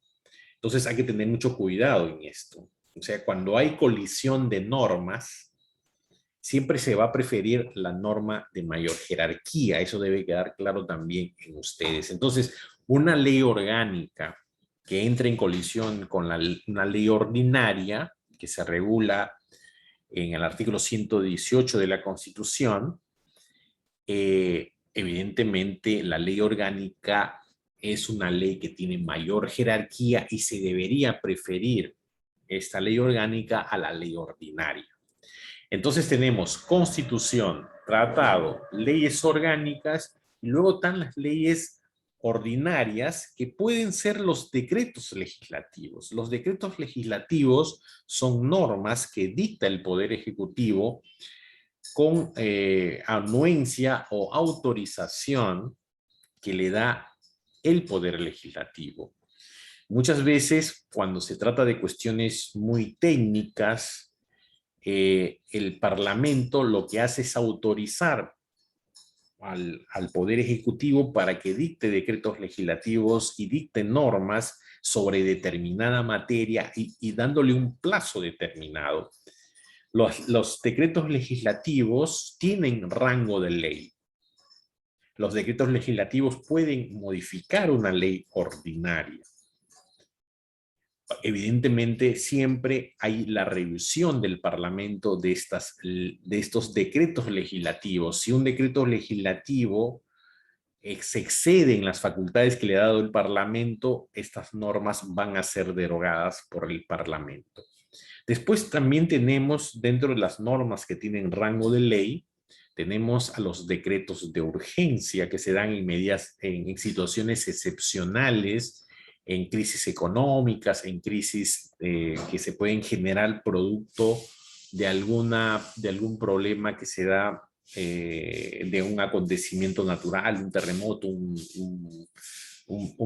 [SPEAKER 1] Entonces hay que tener mucho cuidado en esto. O sea, cuando hay colisión de normas, siempre se va a preferir la norma de mayor jerarquía. Eso debe quedar claro también en ustedes. Entonces, una ley orgánica que entre en colisión con una ley ordinaria que se regula en el artículo 118 de la Constitución, evidentemente la ley orgánica es una ley que tiene mayor jerarquía y se debería preferir esta ley orgánica a la ley ordinaria. Entonces tenemos constitución, tratado, leyes orgánicas y luego están las leyes ordinarias que pueden ser los decretos legislativos. Los decretos legislativos son normas que dicta el Poder Ejecutivo con anuencia o autorización que le da el Poder Legislativo. Muchas veces, cuando se trata de cuestiones muy técnicas, el Parlamento lo que hace es autorizar al Poder Ejecutivo para que dicte decretos legislativos y dicte normas sobre determinada materia y dándole un plazo determinado. Los decretos legislativos tienen rango de ley. Los decretos legislativos pueden modificar una ley ordinaria. Evidentemente, siempre hay la revisión del Parlamento de estos decretos legislativos. Si un decreto legislativo se excede en las facultades que le ha dado el Parlamento, estas normas van a ser derogadas por el Parlamento. Después también tenemos, dentro de las normas que tienen rango de ley, tenemos a los decretos de urgencia que se dan en situaciones excepcionales, en crisis económicas, en crisis que se pueden generar producto de algún problema que se da de un acontecimiento natural, un terremoto,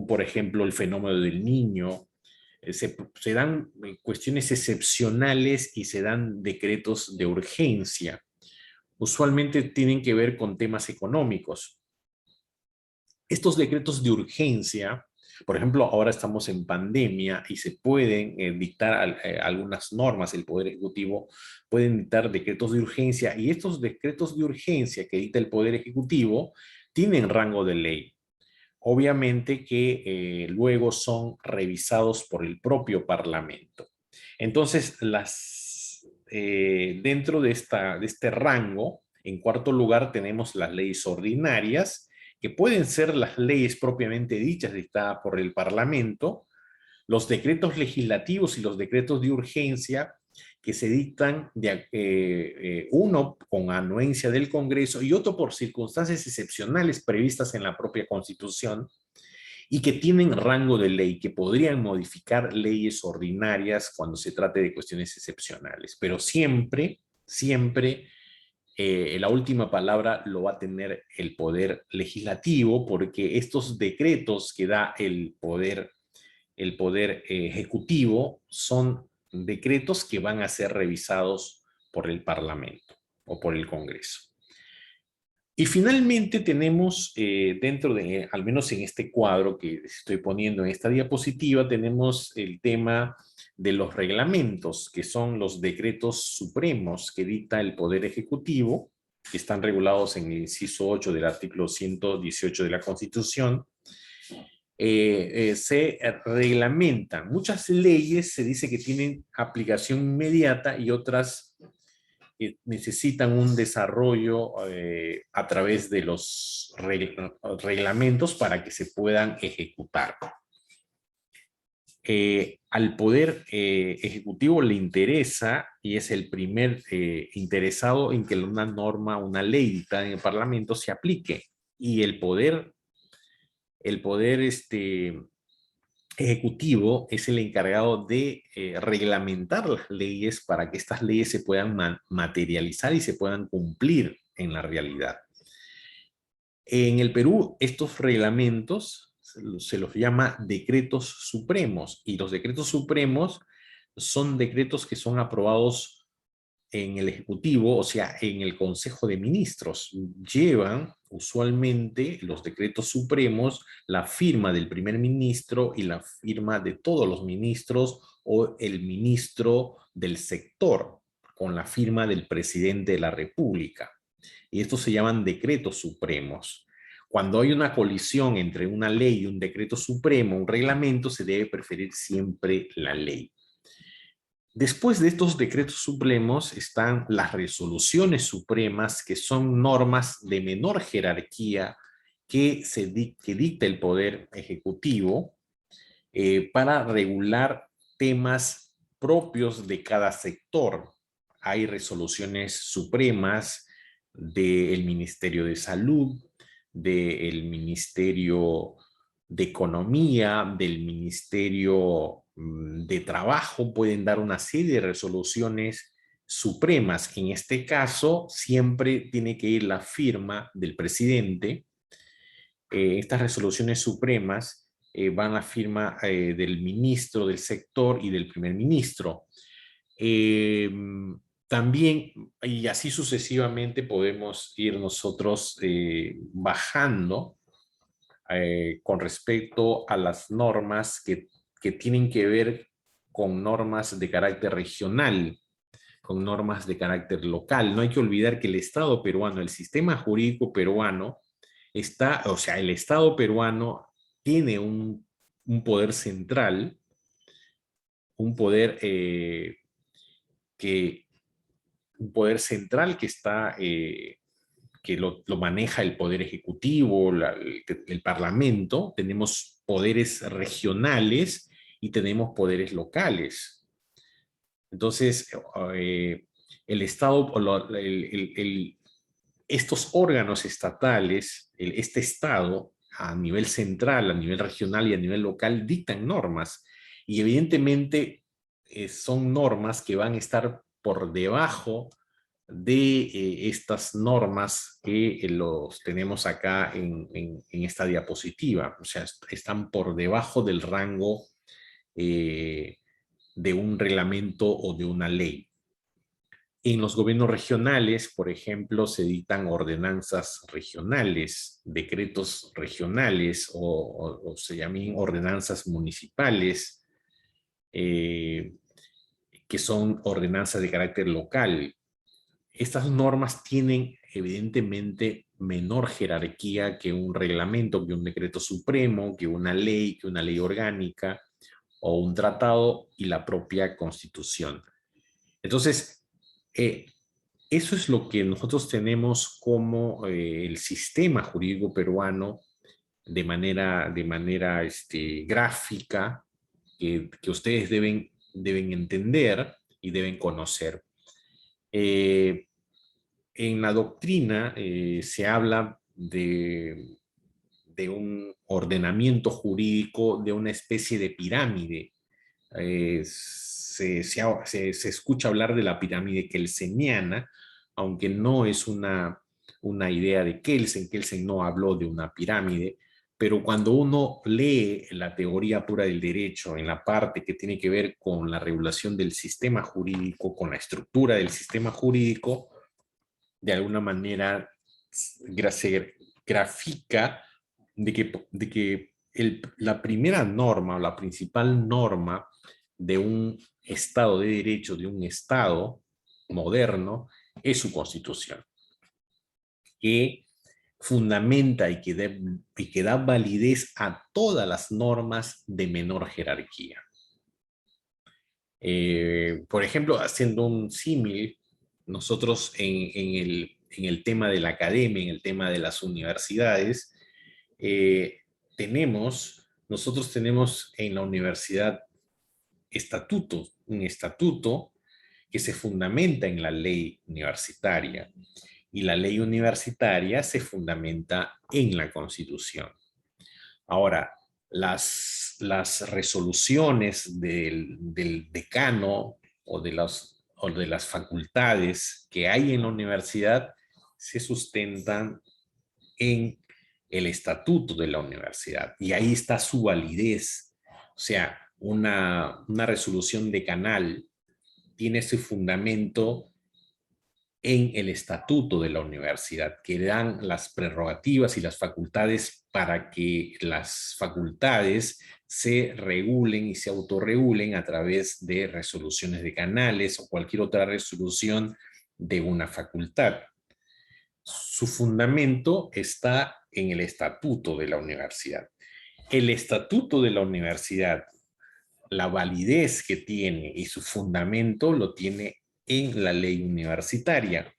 [SPEAKER 1] por ejemplo, el fenómeno del Niño. Se dan cuestiones excepcionales y se dan decretos de urgencia. Usualmente tienen que ver con temas económicos. Estos decretos de urgencia, por ejemplo, ahora estamos en pandemia y se pueden dictar algunas normas, el Poder Ejecutivo puede dictar decretos de urgencia y estos decretos de urgencia que dicta el Poder Ejecutivo tienen rango de ley. Obviamente que luego son revisados por el propio Parlamento. Entonces, dentro de este rango, en cuarto lugar tenemos las leyes ordinarias, que pueden ser las leyes propiamente dichas dictadas por el Parlamento, los decretos legislativos y los decretos de urgencia que se dictan, uno con anuencia del Congreso y otro por circunstancias excepcionales previstas en la propia Constitución y que tienen rango de ley, que podrían modificar leyes ordinarias cuando se trate de cuestiones excepcionales. Pero siempre, siempre la última palabra lo va a tener el Poder Legislativo, porque estos decretos que da el Poder Ejecutivo son decretos que van a ser revisados por el Parlamento o por el Congreso. Y finalmente tenemos dentro de, al menos en este cuadro que estoy poniendo en esta diapositiva, tenemos el tema de los reglamentos, que son los decretos supremos que dicta el Poder Ejecutivo, que están regulados en el inciso 8 del artículo 118 de la Constitución. Se reglamentan. Muchas leyes se dice que tienen aplicación inmediata y otras necesitan un desarrollo a través de los reglamentos para que se puedan ejecutar. Al Poder Ejecutivo le interesa y es el primer interesado en que una norma, una ley dictada en el Parlamento se aplique y el poder Ejecutivo es el encargado de reglamentar las leyes para que estas leyes se puedan materializar y se puedan cumplir en la realidad. En el Perú, estos reglamentos se los llama decretos supremos, y los decretos supremos son decretos que son aprobados en el Ejecutivo, o sea, en el Consejo de Ministros. Llevan usualmente los decretos supremos la firma del primer ministro y la firma de todos los ministros o el ministro del sector, con la firma del presidente de la República. Y estos se llaman decretos supremos. Cuando hay una colisión entre una ley y un decreto supremo, un reglamento, se debe preferir siempre la ley. Después de estos decretos supremos están las resoluciones supremas, que son normas de menor jerarquía que dicta el Poder Ejecutivo para regular temas propios de cada sector. Hay resoluciones supremas del Ministerio de Salud, del Ministerio de Economía, del Ministerio de Trabajo, pueden dar una serie de resoluciones supremas. En este caso, siempre tiene que ir la firma del presidente. Estas resoluciones supremas van a firma del ministro del sector y del primer ministro. También, y así sucesivamente, podemos ir nosotros bajando con respecto a las normas que tienen que ver con normas de carácter regional, con normas de carácter local. No hay que olvidar que el Estado peruano, el sistema jurídico peruano, o sea, el Estado peruano tiene un poder central, un poder que un poder central que está que lo maneja el poder ejecutivo, el parlamento. Tenemos poderes regionales y tenemos poderes locales. Entonces, el Estado, estos órganos estatales, este Estado, a nivel central, a nivel regional y a nivel local, dictan normas. Y evidentemente son normas que van a estar por debajo de estas normas que los tenemos acá en esta diapositiva. O sea, están por debajo del rango de un reglamento o de una ley. En los gobiernos regionales, por ejemplo, se dictan ordenanzas regionales, decretos regionales o se llaman ordenanzas municipales, que son ordenanzas de carácter local. Estas normas tienen evidentemente menor jerarquía que un reglamento, que un decreto supremo, que una ley orgánica o un tratado y la propia Constitución. Entonces, eso es lo que nosotros tenemos como el sistema jurídico peruano de manera gráfica, que ustedes deben entender y deben conocer. En la doctrina se habla de un ordenamiento jurídico, de una especie de pirámide. Se escucha hablar de la pirámide kelseniana, aunque no es una idea de Kelsen. Kelsen no habló de una pirámide, pero cuando uno lee la teoría pura del derecho en la parte que tiene que ver con la regulación del sistema jurídico, con la estructura del sistema jurídico, de alguna manera se grafica de que la primera norma o la principal norma de un Estado de Derecho, de un Estado moderno, es su Constitución, que fundamenta y que da validez a todas las normas de menor jerarquía. Por ejemplo, haciendo un símil, nosotros en el tema de la academia, en el tema de las universidades, nosotros tenemos en la universidad un estatuto que se fundamenta en la ley universitaria, y la ley universitaria se fundamenta en la Constitución. Ahora, las resoluciones del decano o de las facultades que hay en la universidad se sustentan en el estatuto de la universidad. Y ahí está su validez. O sea, una resolución decanal tiene su fundamento en el estatuto de la universidad, que dan las prerrogativas y las facultades para que las facultades se regulen y se autorregulen a través de resoluciones decanales o cualquier otra resolución de una facultad. Su fundamento está en el estatuto de la universidad. El estatuto de la universidad, la validez que tiene y su fundamento lo tiene en la ley universitaria.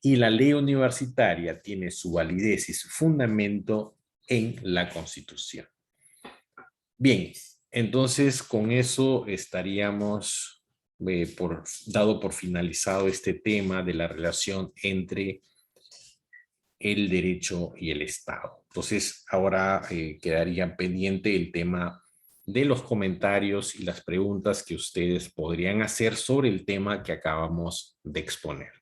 [SPEAKER 1] Y la ley universitaria tiene su validez y su fundamento en la Constitución. Bien, entonces con eso estaríamos dado por finalizado este tema de la relación entre el derecho y el Estado. Entonces ahora quedaría pendiente el tema de los comentarios y las preguntas que ustedes podrían hacer sobre el tema que acabamos de exponer.